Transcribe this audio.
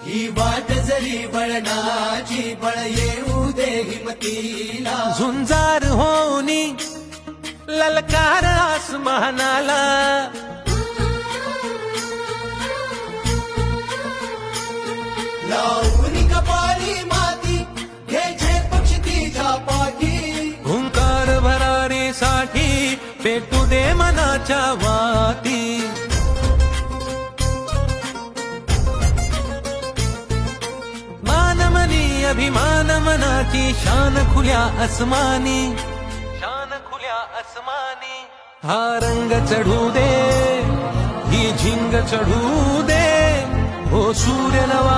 ही वाट जरी बळणाची बळ येऊ दे हिमतीला झुंजार होनी ललकार आसमानाला लावणी कपाळी माती घे पक्ष तिच्या पाठी हुंकार भरारीसाठी पेटू दे मनाच्या वाती मानमनी अभिमान मनाची शान खुल्या आसमानी शान खुल्या आसमानी हा रंग चढू दे ही झिंग चढू दे हो सूर्य नवा